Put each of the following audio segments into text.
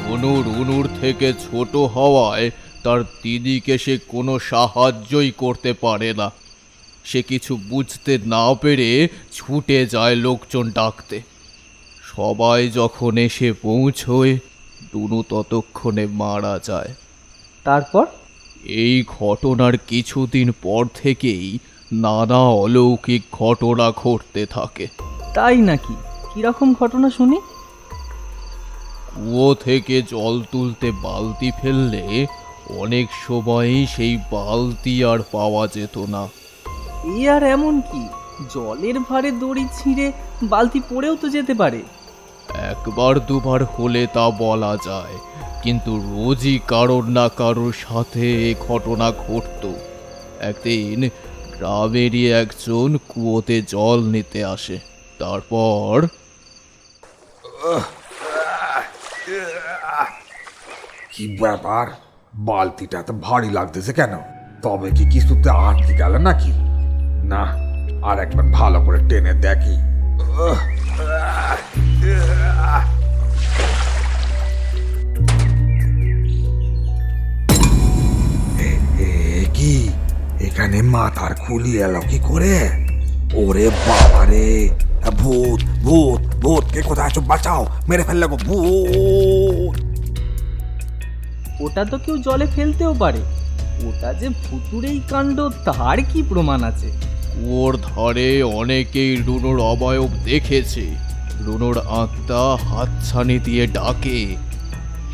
রুনুর থেকে ছোট হওয়ায় তার দিদিকে সে কোনো সাহায্যই করতে পারে না। সে কিছু বুঝতে না পেরে ছুটে যায় লোকজন ডাকতে। সবাই যখন এসে পৌঁছয়, রুনু ততক্ষণে মারা যায়। তারপর? এই ঘটনার কিছুদিন পর থেকেই নানা অলৌকিক ঘটনা ঘটতে থাকে। তাই নাকি? কিরকম ঘটনা শুনি। কুয়ো থেকে জল তুলতে বালতি ফেললে অনেক সময়ই সেই বালতি আর পাওয়া যেত না। এ আর এমন কি? জলের ভারে দড়ি ছিঁড়ে বালতি পড়েও তো যেতে পারে। একবার দুবার হলে তা বলা যায়, কিন্তু রোজই কারোর না কারোর সাথে এ ঘটনা ঘটত। একদিন গ্রামেরই একজন কুয়োতে জল নিতে আসে। তারপর কি ব্যাপার, বালতিটা তো ভারী লাগতেছে কেন? তবে কি কিছুতে আটকে গেল নাকি? না, আর একবার ভালো করে টেনে দেখি। কি এখানে মাথার খুলি এলো কি করে? ওরে বাবারে, ভূত ভূত ভূত! কে কোথায় আছো? বাঁচাও, মেরে ফেললে গো ভূত! ওটা তো কেউ জলে ফেলতেও পারে। ওটা যে ভুতুড়েই কাণ্ড তার কি প্রমাণ আছে? কুয়োর ধারে অনেকেই রুনুর অবয়ব দেখেছে। রুনুর আত্মা হাতছানি দিয়ে ডাকে।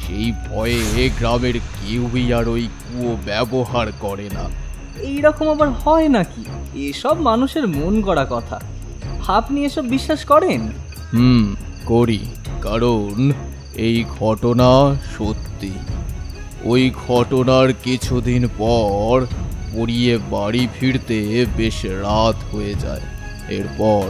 সেই ভয়ে গ্রামের কেউই আর ওই কুয়ো ব্যবহার করে না। এইরকম আবার হয় নাকি? এসব মানুষের মন গড়া কথা। আপনি এসব বিশ্বাস করেন? করি, কারণ এই ঘটনা সত্যি। ওই ঘটনার কিছুদিন পর পড়িয়ে বাড়ি ফিরতে বেশ রাত হয়ে যায়। এরপর